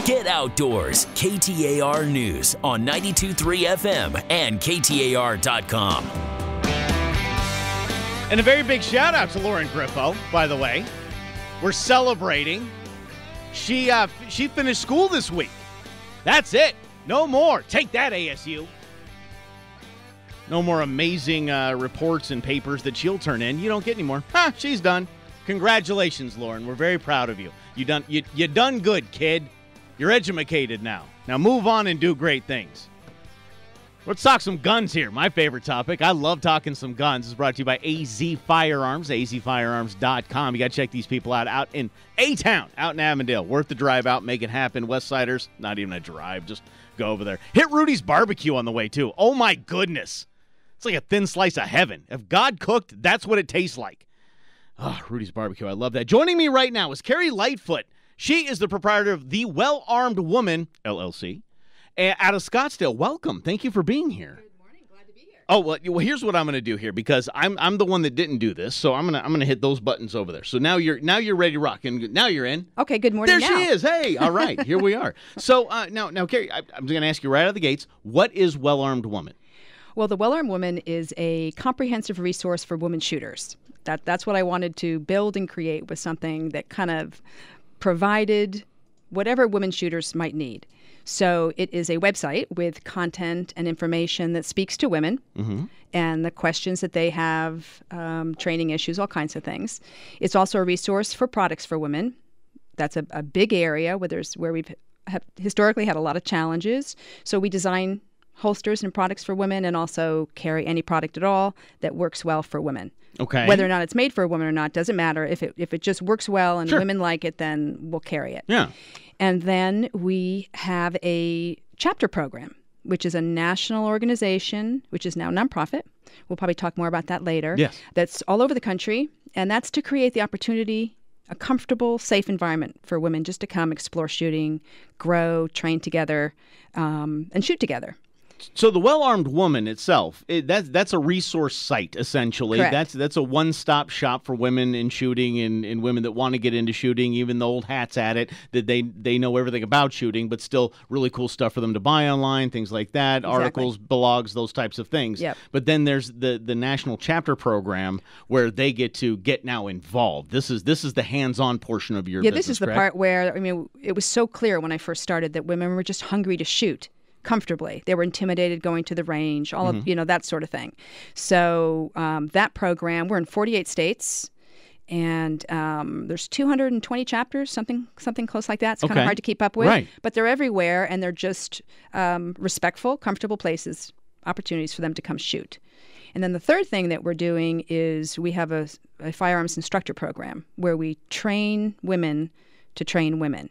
Get outdoors. KTAR News on 92.3 FM and KTAR.com. And a very big shout out to Lauren Griffo, by the way. We're celebrating. She finished school this week. That's it. No more. Take that, ASU. No more amazing reports and papers that she'll turn in. You don't get any more. She's done. Congratulations, Lauren. We're very proud of you. You done good, kid. You're educated now. Now move on and do great things. Let's talk some guns here. My favorite topic. I love talking some guns. It's brought to you by AZ Firearms, azfirearms.com. You got to check these people out in A-Town, out in Avondale. Worth the drive out, make it happen. Westsiders, not even a drive. Just go over there. Hit Rudy's Barbecue on the way, too. Oh, my goodness. It's like a thin slice of heaven. If God cooked, that's what it tastes like. Oh, Rudy's Barbecue. I love that. Joining me right now is Carrie Lightfoot. She is the proprietor of The Well-Armed Woman, LLC, out of Scottsdale. Welcome. Thank you for being here. Good morning. Glad to be here. Oh, well, here's what I'm going to do here because I'm the one that didn't do this, so I'm gonna hit those buttons over there. So now you're ready to rock, and now you're in. Okay. Good morning. There she is. Hey, all right, here we are. So now, Carrie, I'm going to ask you right out of the gates. What is Well-Armed Woman? Well, the Well-Armed Woman is a comprehensive resource for women shooters. That's what I wanted to build and create, was something that kind of provided whatever women shooters might need. So it is a website with content and information that speaks to women and the questions that they have, training issues, all kinds of things. It's also a resource for products for women. That's a big area where we've historically had a lot of challenges. So we design holsters and products for women and also carry any product at all that works well for women. Okay. Whether or not it's made for a woman or not doesn't matter. If it just works well and Sure. women like it, then we'll carry it. Yeah. And then we have a chapter program, which is a national organization, which is now nonprofit. We'll probably talk more about that later. Yes. That's all over the country. And that's to create the opportunity, a comfortable, safe environment for women just to come explore shooting, grow, train together, and shoot together. So the Well-Armed Woman itself, that's a resource site, essentially. Correct. That's a one-stop shop for women in shooting and women that want to get into shooting, even the old hats at it, that they know everything about shooting, but still really cool stuff for them to buy online, things like that, Exactly. articles, blogs, those types of things. Yep. But then there's the national chapter program where they get now involved. This is the hands-on portion of your business, This is the correct? part where, it was so clear when I first started that women were just hungry to shoot comfortably. They were intimidated going to the range, all of, that sort of thing. So that program, we're in 48 states, and there's 220 chapters, something close like that. It's kind of hard to keep up with. Right. But they're everywhere, and they're just respectful, comfortable places, opportunities for them to come shoot. And then the third thing that we're doing is we have a firearms instructor program where we train women to train women.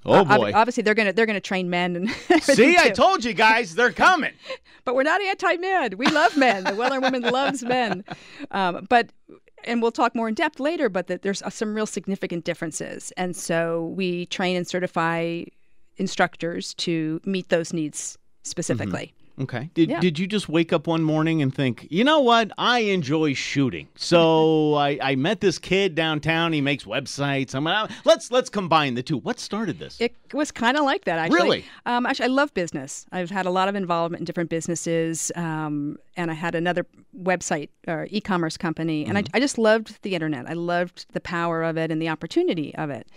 Oh, boy. Obviously, they're gonna train men. And See, I too. told you guys, they're coming. But we're not anti-men. We love men. The Well-Armed Woman loves men. And we'll talk more in depth later, but there's some real significant differences. And so we train and certify instructors to meet those needs specifically. Okay. Did you just wake up one morning and think, you know what? I enjoy shooting. So I met this kid downtown. He makes websites. Let's combine the two. What started this? It was kind of like that, actually. Really? Actually, I love business. I've had a lot of involvement in different businesses, and I had another website or e-commerce company, and I just loved the internet. I loved the power of it and the opportunity of it.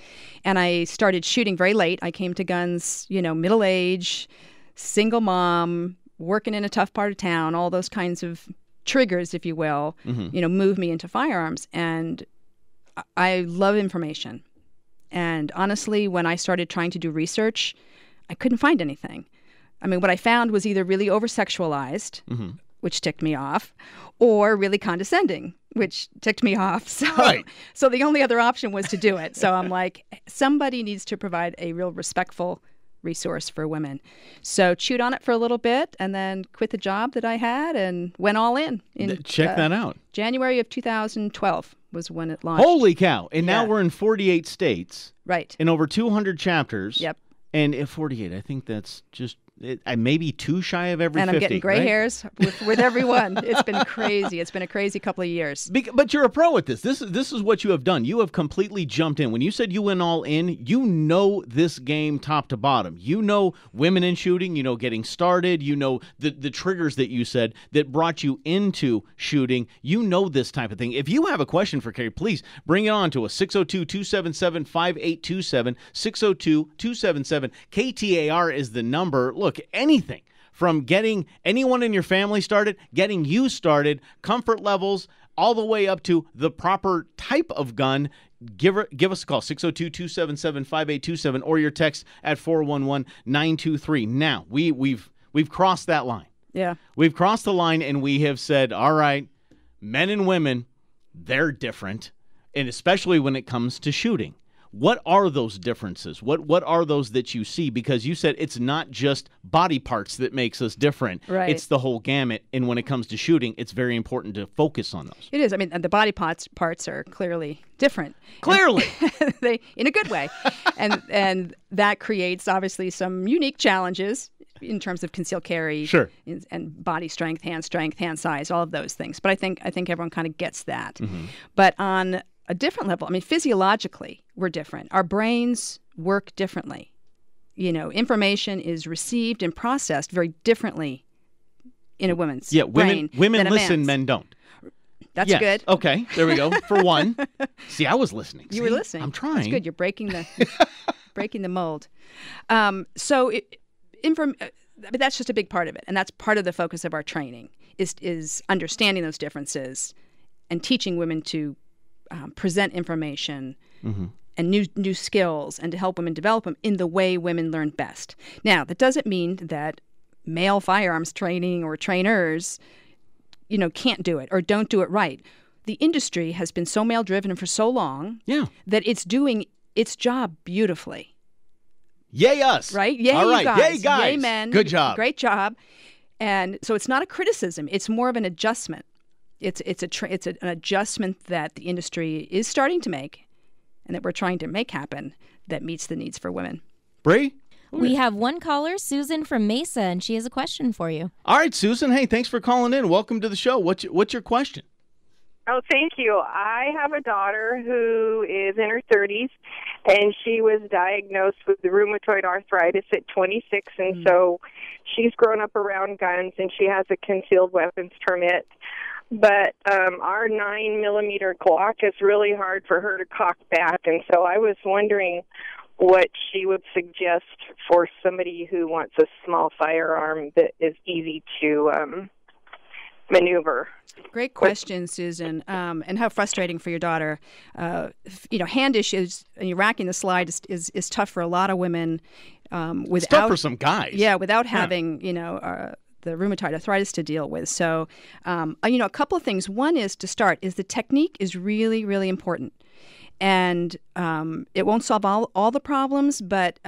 And I started shooting very late. I came to guns, middle age, single mom, working in a tough part of town, all those kinds of triggers, if you will, move me into firearms. And I love information. And honestly, when I started trying to do research, I couldn't find anything. What I found was either really over-sexualized, which ticked me off, or really condescending, which ticked me off. So the only other option was to do it. So I'm like, somebody needs to provide a real respectful resource for women. So chewed on it for a little bit and then quit the job that I had and went all in. Check that out. January of 2012 was when it launched. Holy cow. And now we're in 48 states. Right. In over 200 chapters. Yep. And at 48, I think that's just maybe 2 shy of every 50. And I'm getting gray right? hairs with everyone. It's been crazy. It's been a crazy couple of years. But you're a pro at this. This is what you have done. You have completely jumped in. When you said you went all in, you know this game top to bottom. You know women in shooting, you know getting started, you know the triggers that you said that brought you into shooting. You know this type of thing. If you have a question for Carrie, please bring it on to us. 602-277-5827, 602-277. KTAR is the number. Look, anything from getting anyone in your family started, getting you started, comfort levels, all the way up to the proper type of gun, give us a call, 602-277-5827, or your text at 411-923. Now, we've crossed that line. Yeah. We've crossed the line, and we have said, all right, men and women, they're different, and especially when it comes to shooting. What are those differences? What are those that you see? Because you said it's not just body parts that makes us different. Right. It's the whole gamut. And when it comes to shooting, it's very important to focus on those. It is. I mean, the body parts are clearly different. Clearly. They in a good way. and that creates, obviously, some unique challenges in terms of concealed carry. Sure. And body strength, hand size, all of those things. But I think everyone kind of gets that. Mm-hmm. But on a different level, I mean, physiologically, we're different. Our brains work differently. You know, information is received and processed very differently in a woman's brain. Women than a listen, man's. men don't. That's Yes. good. Okay, there we go. For one. See, I was listening. You were listening. I'm trying. That's good. You're breaking the mold. But that's just a big part of it, and that's part of the focus of our training is understanding those differences and teaching women to present information and new skills, and to help women develop them in the way women learn best. Now, that doesn't mean that male firearms training or trainers, can't do it or don't do it right. The industry has been so male-driven for so long that it's doing its job beautifully. Yay us. Right? Yay, all right. you guys. Yay, guys. Yay, men. Good job. Great job. And so it's not a criticism. It's more of an adjustment. It's an adjustment that the industry is starting to make and that we're trying to make happen that meets the needs for women. Bree? We have one caller, Susan from Mesa, and she has a question for you. All right, Susan. Hey, thanks for calling in. Welcome to the show. What's your question? Oh, thank you. I have a daughter who is in her 30s, and she was diagnosed with rheumatoid arthritis at 26, and so she's grown up around guns, and she has a concealed weapons permit. But our 9mm Glock is really hard for her to cock back, and so I was wondering what she would suggest for somebody who wants a small firearm that is easy to maneuver. Great question, Susan, and how frustrating for your daughter. Hand issues and you're racking the slide is tough for a lot of women. It's tough for some guys. Yeah, without having the rheumatoid arthritis to deal with. So, a couple of things. One is to start is the technique is really, really important, and it won't solve all the problems, but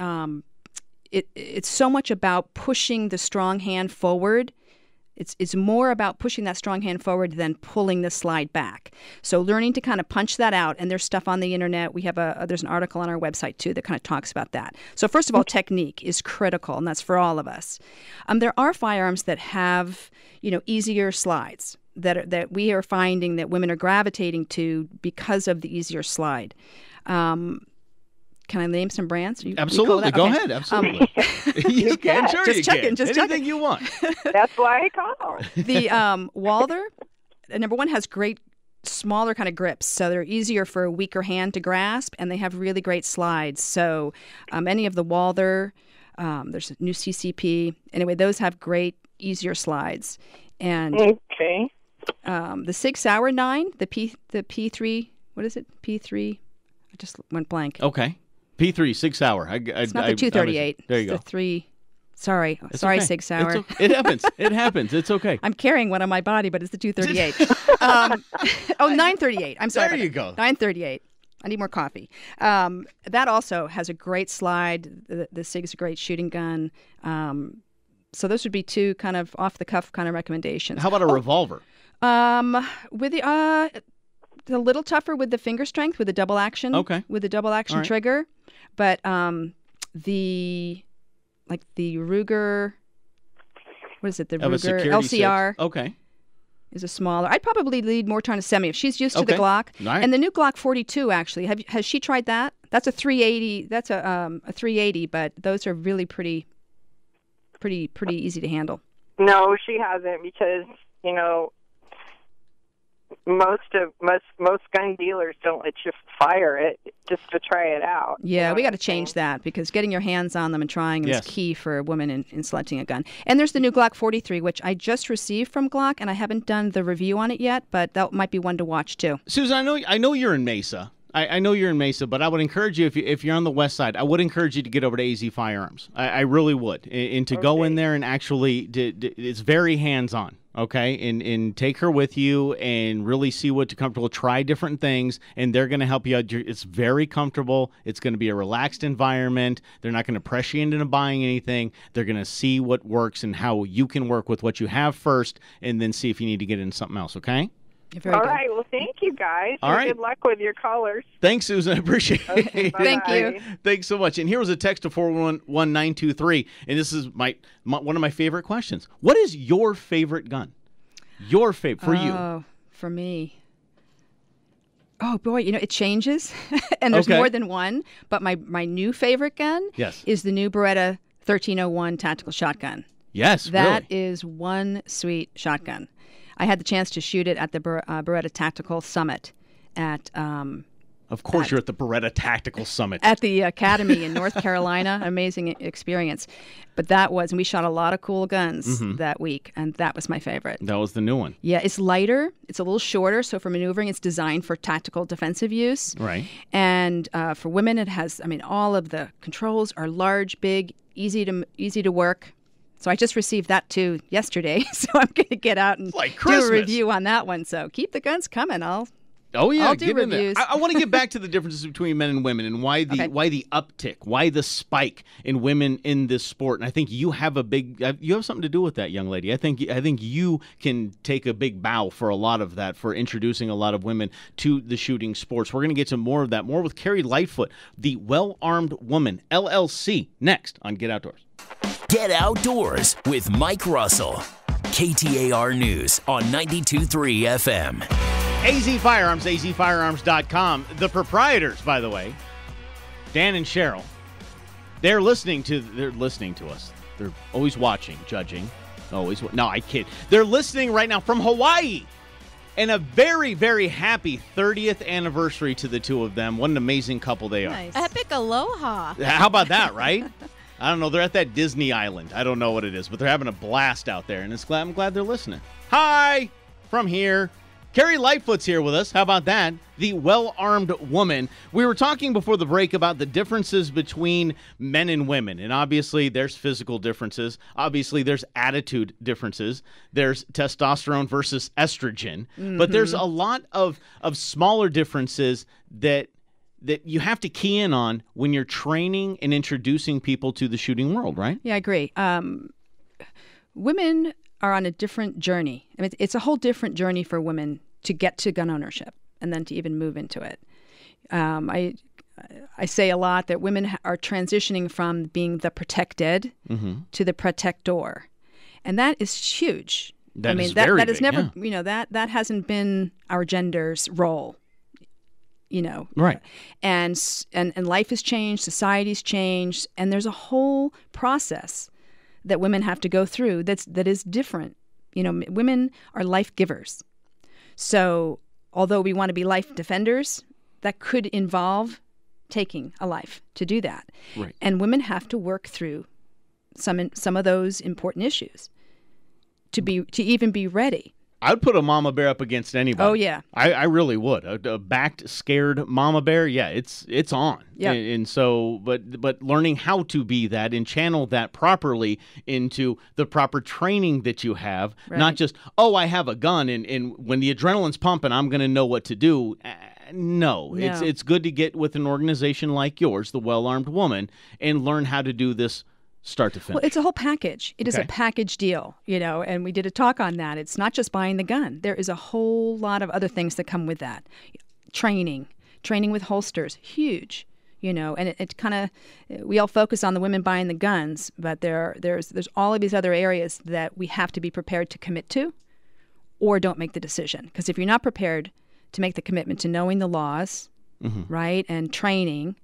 it's so much about pushing the strong hand forward. It's more about pushing that strong hand forward than pulling the slide back. So learning to kind of punch that out, and there's stuff on the internet. We have there's an article on our website too that kind of talks about that. So first of all, technique is critical, and that's for all of us. There are firearms that have easier slides that we are finding that women are gravitating to because of the easier slide. Can I name some brands? Absolutely. Go ahead. Absolutely. You can. Sure just you checking, can. just Anything checking. you want. That's why I called. The Walther, number one, has great smaller kind of grips, so they're easier for a weaker hand to grasp, and they have really great slides. So any of the Walther, there's a new CCP. Anyway, those have great, easier slides. And okay. The Sig Sauer 9, the P3, what is it? P3, I just went blank. Okay. P3, Sig Sauer. It's not the 238. There you go. It's the 3. Sorry, okay. Sig Sauer. It happens. It happens. It's okay. I'm carrying one on my body, but it's the 238. 938. I'm sorry. There you go. 938. I need more coffee. That also has a great slide. The Sig's a great shooting gun. So those would be two kind of off-the-cuff kind of recommendations. How about a revolver? With the a little tougher with the finger strength, with the double action. Okay. With the double action All right. trigger. But the like the Ruger. What is it? The Of a Ruger security LCR. 6. Okay. Is a smaller. I'd probably lead more toward a semi if she's used to the Okay. Glock. Right. And the new Glock 42 actually. Has she tried that? That's a 380. That's a 380, but those are really pretty easy to handle. No, she hasn't, because most gun dealers don't let you fire it just to try it out. Yeah, we got to change that, because getting your hands on them and trying them Yes. is key for a woman in selecting a gun. And there's the new Glock 43, which I just received from Glock, and I haven't done the review on it yet, but that might be one to watch too. Susan, I know you're in Mesa. I know you're in Mesa, but I would encourage you, if you're on the west side, I would encourage you to get over to AZ Firearms. I really would. And to go in there and actually, it's very hands-on, okay? And take her with you and really see what's comfortable. Try different things, and they're going to help you out. It's very comfortable. It's going to be a relaxed environment. They're not going to press you into buying anything. They're going to see what works and how you can work with what you have first, and then see if you need to get into something else, okay? Very All good. right. Well, thank you, guys. All right. Good luck with your callers. Thanks, Susan. I appreciate it. Thank you. Thanks so much. And here was a text to 411-923, and this is one of my favorite questions. What is your favorite gun? Your favorite for you? Oh, for me. Oh, boy, it changes, and there's Okay. more than one. But my new favorite gun Yes. is the new Beretta 1301 tactical shotgun. Yes, That really. is one sweet shotgun. I had the chance to shoot it at the Beretta Tactical Summit at Of course, you're at the Beretta Tactical Summit. at the Academy in North Carolina. Amazing experience. But and we shot a lot of cool guns that week, and that was my favorite. That was the new one. Yeah, it's lighter. It's a little shorter, so for maneuvering, it's designed for tactical defensive use. Right. And for women, it has, all of the controls are large, big, easy to work. So I just received that too yesterday, so I'm going to get out and Like do Christmas. a review on that one. So keep the guns coming. Oh yeah, I'll do get in there. reviews. I want to get back to the differences between men and women, and why the uptick, why the spike in women in this sport. And I think you have something to do with that, young lady. I think you can take a big bow for a lot of that, for introducing a lot of women to the shooting sports. We're going to get to more of that, more with Carrie Lightfoot, the Well-Armed Woman, LLC, next on Get Outdoors. Get Outdoors with Mike Russell. KTAR News on 92.3 FM. AZ Firearms, azfirearms.com. The proprietors, by the way, Dan and Cheryl, they're listening to us. They're always watching, judging. No, I kid. They're listening right now from Hawaii. And a very, very happy 30th anniversary to the two of them. What an amazing couple they are. Nice. Epic aloha. How about that, right? I don't know. They're at that Disney island. I don't know what it is, but they're having a blast out there, and I'm glad they're listening. Hi, from here. Carrie Lightfoot's here with us. How about that? The Well-Armed Woman. We were talking before the break about the differences between men and women, and obviously there's physical differences. Obviously there's attitude differences. There's testosterone versus estrogen. But there's a lot of smaller differences that you have to key in on when you're training and introducing people to the shooting world, right? Yeah, I agree. Women are on a different journey. It's a whole different journey for women to get to gun ownership and then to even move into it. I say a lot that women are transitioning from being the protected to the protector, and that is huge. That is very that is big, never, yeah. that hasn't been our gender's role. Right. And life has changed, society's changed, and there's a whole process that women have to go through that is different. Women are life givers. So although we want to be life defenders, that could involve taking a life to do that. Right. And women have to work through some of those important issues to even be ready. I would put a mama bear up against anybody. Oh, yeah. I really would. A backed, scared mama bear, yeah, it's on. Yeah. And so, but learning how to be that and channel that properly into the proper training that you have, Right. not just, I have a gun, and when the adrenaline's pumping, I'm going to know what to do. No, it's good to get with an organization like yours, the Well-Armed Woman, and learn how to do this start to finish. Well, it's a whole package. It is a Okay. package deal, and we did a talk on that. It's not just buying the gun. There is a whole lot of other things that come with that. Training with holsters, huge. And it kind of, we all focus on the women buying the guns, but there's all of these other areas that we have to be prepared to commit to or don't make the decision. Because if you're not prepared to make the commitment to knowing the laws, right, and training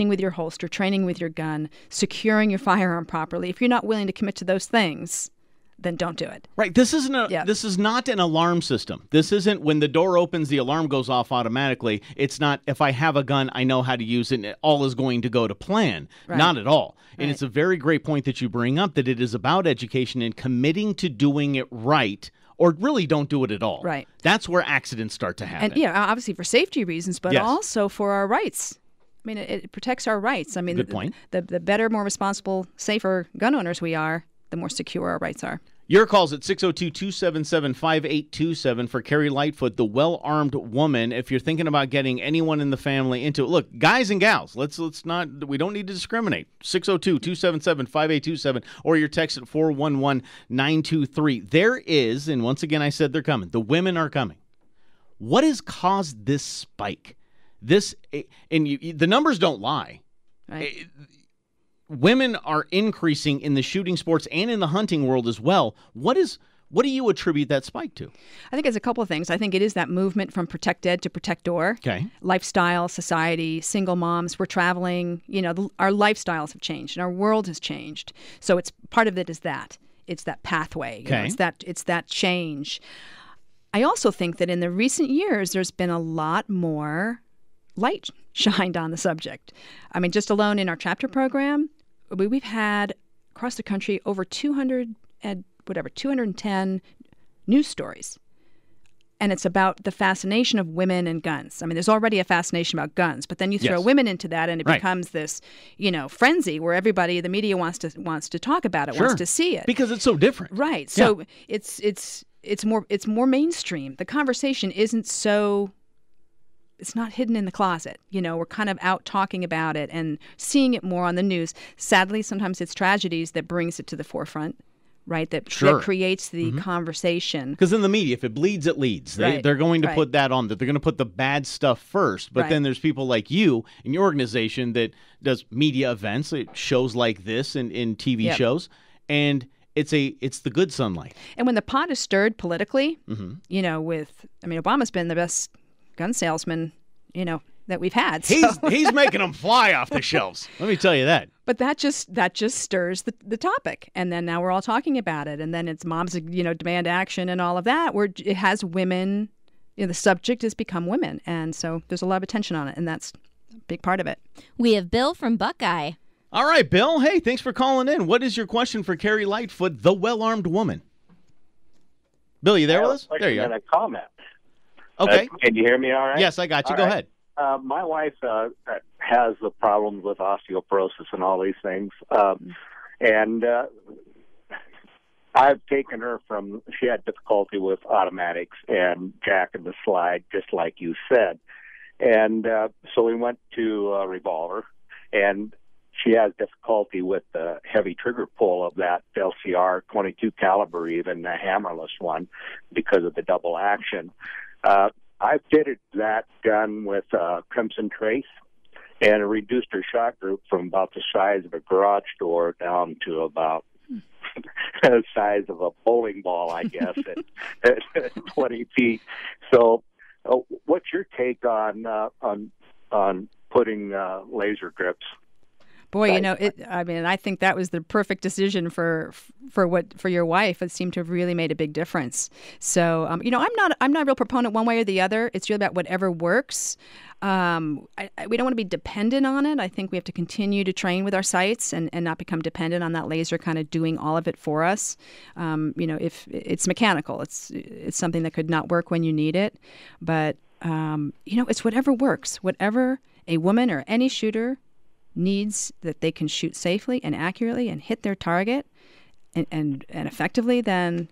with your holster, training with your gun, securing your firearm properly, if you're not willing to commit to those things, then don't do it. Right. This is not an alarm system. This isn't when the door opens, the alarm goes off automatically. It's not if I have a gun, I know how to use it, and all is going to go to plan. Right. Not at all. And it's a very great point that you bring up, that it is about education and committing to doing it right, or really don't do it at all. Right. That's where accidents start to happen. And obviously for safety reasons, but also for our rights. I mean, it protects our rights. I mean, good point. The better, more responsible, safer gun owners we are, the more secure our rights are. Your calls at 602-277-5827 for Carrie Lightfoot, the well-armed woman. If you're thinking about getting anyone in the family into it, look, guys and gals, let's not, we don't need to discriminate. 602-277-5827 or your text at 411-923. There is, and once again I said they're coming, the women are coming. What has caused this spike? The numbers don't lie. Right. Women are increasing in the shooting sports and in the hunting world as well. What do you attribute that spike to? I think it's a couple of things. I think it is that movement from protect dead to protector. Okay. Lifestyle, society, single moms, we're traveling. Our lifestyles have changed and our world has changed. So it's part of it is that. It's that pathway. Okay. It's that change. I also think that in the recent years, there's been a lot more light shined on the subject. I mean, just alone in our chapter program, we've had across the country over 210 news stories. And it's about the fascination of women and guns. I mean, there's already a fascination about guns, but then you throw women into that and it becomes this, frenzy where everybody, the media wants to talk about it, wants to see it. Because it's so different. Right. So it's more mainstream. The conversation isn't so, it's not hidden in the closet. We're kind of out talking about it and seeing it more on the news. Sadly, sometimes it's tragedies that brings it to the forefront, right? That creates the conversation. Because in the media, if it bleeds, it leads. They're going to put that on. They're going to put the bad stuff first. But then there's people like you in your organization that does media events, shows like this in TV shows, and it's the good sunlight. And when the pot is stirred politically, Obama's been the best gun salesman, that we've had. So. He's making them fly off the shelves. Let me tell you that. But that just stirs the topic, and then now we're all talking about it, and then it's moms, demand action and all of that. Where it has women, the subject has become women, and so there's a lot of attention on it, and that's a big part of it. We have Bill from Buckeye. All right, Bill. Hey, thanks for calling in. What is your question for Carrie Lightfoot, the well-armed woman? Bill, you there with us? There you go. A comment. Okay. Can you hear me all right? Yes, I got you. Go ahead. My wife has the problems with osteoporosis and all these things. And I've taken her she had difficulty with automatics and jack and the slide, just like you said. And so we went to a revolver, and she has difficulty with the heavy trigger pull of that LCR 22 caliber, even the hammerless one, because of the double action. I fitted that gun with Crimson Trace and reduced her shot group from about the size of a garage door down to about the size of a bowling ball, I guess, at 20 feet. So what's your take on putting laser grips? Boy, I think that was the perfect decision for your wife. It seemed to have really made a big difference. So, I'm not a real proponent one way or the other. It's really about whatever works. We don't want to be dependent on it. I think we have to continue to train with our sights and not become dependent on that laser kind of doing all of it for us. If it's mechanical, it's something that could not work when you need it. But, it's whatever works, whatever a woman or any shooter needs that they can shoot safely and accurately and hit their target and effectively, then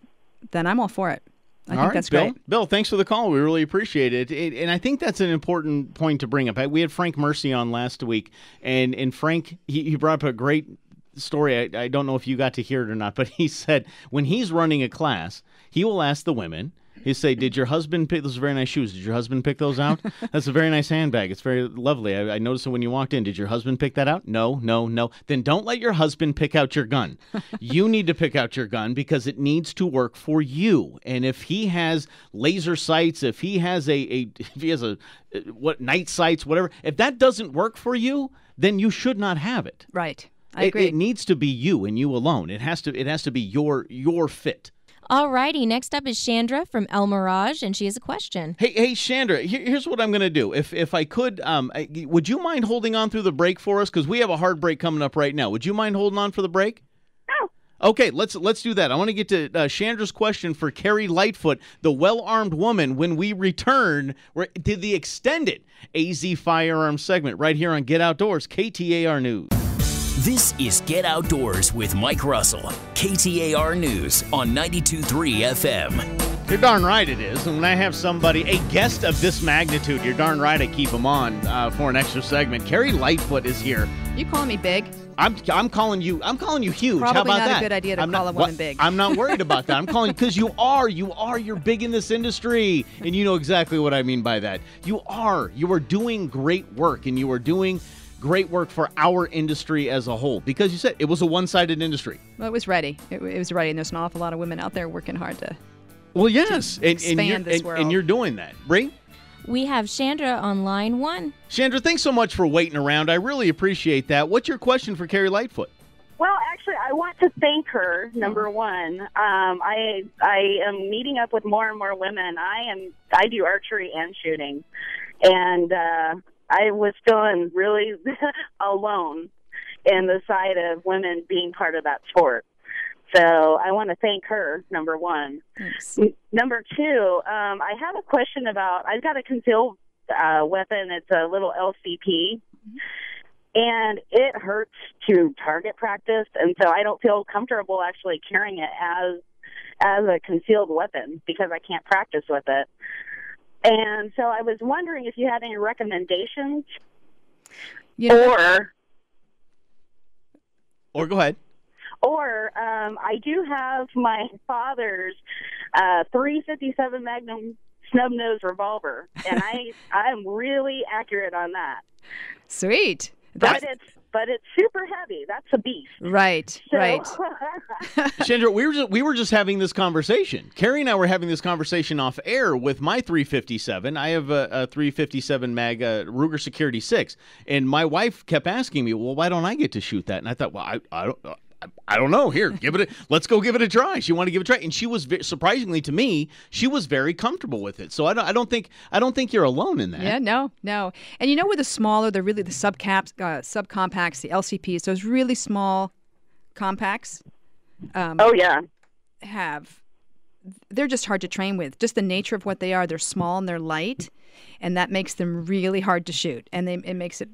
I'm all for it. I think that's great. Bill, thanks for the call. We really appreciate it. And I think that's an important point to bring up. We had Frank Mercy on last week, and Frank, he brought up a great story. I don't know if you got to hear it or not, but he said when he's running a class, he will ask the women, He say, "Did your husband pick those? Are very nice shoes. Did your husband pick those out? That's a very nice handbag. It's very lovely. I noticed it when you walked in. Did your husband pick that out? No. Then don't let your husband pick out your gun. You need to pick out your gun because it needs to work for you. And if he has laser sights, if he has night sights, whatever, if that doesn't work for you, then you should not have it. Right. I agree. It needs to be you and you alone. It has to be your fit." All righty. Next up is Chandra from El Mirage, and she has a question. Hey, Chandra, here's what I'm going to do. If I could, would you mind holding on through the break for us? Because we have a hard break coming up right now. Would you mind holding on for the break? No. Okay, let's do that. I want to get to Chandra's question for Carrie Lightfoot, the well-armed woman, when we return to the extended AZ Firearms segment right here on Get Outdoors, KTAR News. This is Get Outdoors with Mike Russell, KTAR News on 92.3 FM. You're darn right it is. And when I have somebody, a guest of this magnitude, you're darn right I keep them on for an extra segment. Carrie Lightfoot is here. You calling me big? I'm calling you huge. Probably How about not that? a good idea to call a woman big. I'm not worried about that. I'm calling because you're big in this industry, and you know exactly what I mean by that. You are doing great work, and you are doing great work for our industry as a whole, because you said it was a one-sided industry. Well, it was ready. It was ready, and there's an awful lot of women out there working hard to. Well, yes, expand this world. And you're doing that, Bree. We have Chandra on line 1. Chandra, thanks so much for waiting around. I really appreciate that. What's your question for Carrie Lightfoot? Well, actually, I want to thank her. Number one, I am meeting up with more and more women. I do archery and shooting, and I was feeling really alone in the side of women being part of that sport. So I want to thank her, number one. Thanks. Number two, I have a question about, I've got a concealed weapon. It's a little LCP, and it hurts to target practice, and so I don't feel comfortable actually carrying it as a concealed weapon because I can't practice with it. And so I was wondering if you had any recommendations, or go ahead. Or I do have my father's .357 Magnum snub-nose revolver, and I'm really accurate on that. Sweet. But it's super heavy. That's a beast. Right, So, right. Chandra, we were just having this conversation. Carrie and I were having this conversation off air with my .357. I have a .357 mag Ruger Security 6, and my wife kept asking me, "Well, why don't I get to shoot that?" And I thought, "Well, I don't know. Here, let's go give it a try." She wanted to give it a try, and she was surprisingly to me, she was very comfortable with it. So I don't think you're alone in that. Yeah, no. And you know, with the smaller, the subcompacts, the LCPs, those really small compacts. They're just hard to train with. Just the nature of what they are. They're small and they're light, and that makes them really hard to shoot, and it makes it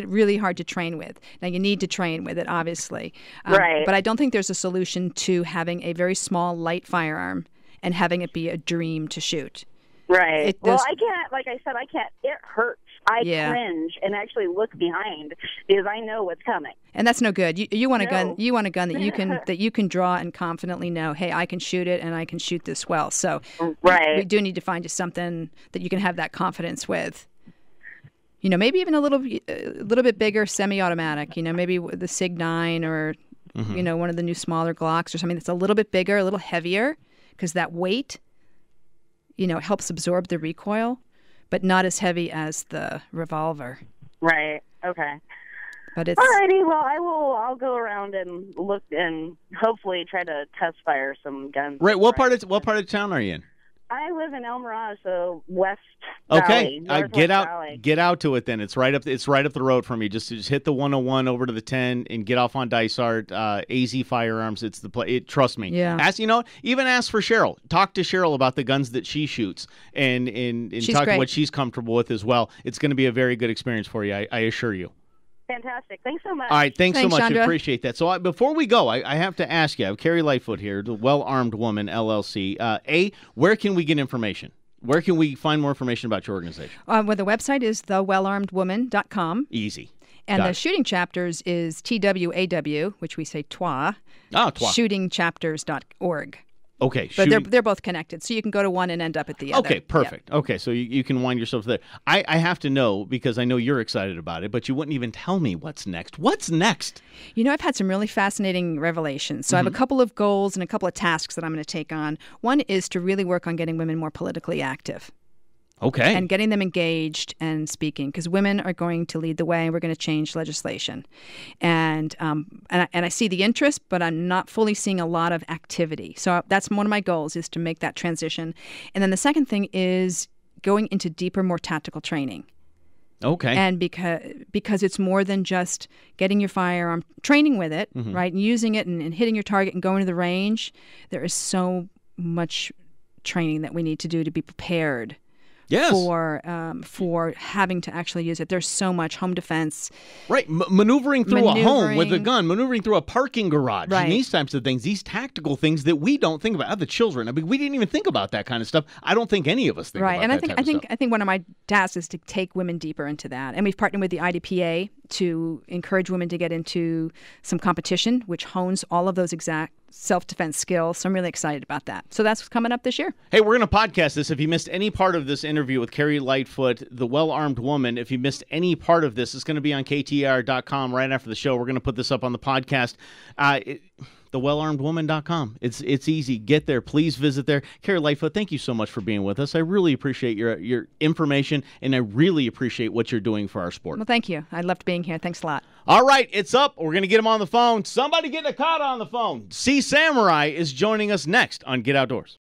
really hard to train with. Now, you need to train with it, obviously. Right. But I don't think there's a solution to having a very small, light firearm and having it be a dream to shoot. Right. Well, I can't, like I said, it hurts. I Yeah. cringe and actually look behind because I know what's coming. And that's no good. You want a gun. No. You want a gun that you can draw and confidently know, hey, I can shoot it and I can shoot this well. So Right. we do need to find you something that you can have that confidence with. You know, maybe even a little bit bigger semi-automatic. You know, maybe the Sig 9 or you know, one of the new smaller Glocks or something that's a little bit bigger, a little heavier, because that weight, you know, helps absorb the recoil, but not as heavy as the revolver. Right. Okay. But it's Alrighty. Well, I'll go around and look and hopefully try to test fire some guns. Right. What part of town are you in? I live in El Mirage, so West Okay, Valley, Northwest Valley. get out to it then. It's right up the road from you. Just hit the 101 over to the 10 and get off on Dysart. AZ Firearms. It's the play. Trust me. Yeah. Even ask for Cheryl. Talk to Cheryl about the guns that she shoots and talk great. to what she's comfortable with as well. It's going to be a very good experience for you. I assure you. Fantastic. Thanks so much. All right, thanks so much. Chandra. I appreciate that. So before we go, I have to ask you. I have Carrie Lightfoot here, the Well-Armed Woman LLC. Where can we get information? Where can we find more information about your organization? Well, the website is thewellarmedwoman.com. Easy. And Got the it. shooting chapters is TWAW, which we say TWA, TWA. shootingchapters.org. Okay. But they're both connected, so you can go to one and end up at the other. Okay, perfect. Yep. Okay, so you can wind yourself there. I have to know, because I know you're excited about it, but you wouldn't even tell me what's next. What's next? I've had some really fascinating revelations. So I have a couple of goals and a couple of tasks that I'm going to take on. One is to really work on getting women more politically active. Okay. And getting them engaged and speaking, because women are going to lead the way, and we're going to change legislation. And I see the interest, but I'm not fully seeing a lot of activity. So that's one of my goals, is to make that transition. And then the second thing is going into deeper, more tactical training. Okay. And because it's more than just getting your firearm, training with it, right, and using it and hitting your target and going to the range. There is so much training that we need to do to be prepared. Yes. For having to actually use it. There's so much home defense. Right. Maneuvering through a home with a gun, maneuvering through a parking garage, right. And these types of things, these tactical things that we don't think about. Other children, I mean, we didn't even think about that kind of stuff. I don't think any of us think right. about And that I think one of my tasks is to take women deeper into that. And we've partnered with the IDPA to encourage women to get into some competition, which hones all of those exact self-defense skills. So I'm really excited about that. So that's coming up this year. Hey, we're going to podcast this. If you missed any part of this interview with Carrie Lightfoot, the well-armed woman, if you missed any part of this, it's going to be on KTAR.com right after the show. We're going to put this up on the podcast. thewellarmedwoman.com. It's easy. Get there. Please visit there. Carrie Lightfoot, thank you so much for being with us. I really appreciate your information, and I really appreciate what you're doing for our sport. Well, thank you. I loved being here. Thanks a lot. All right, it's up. We're going to get him on the phone. Somebody get Nakata on the phone. C. Samurai is joining us next on Get Outdoors.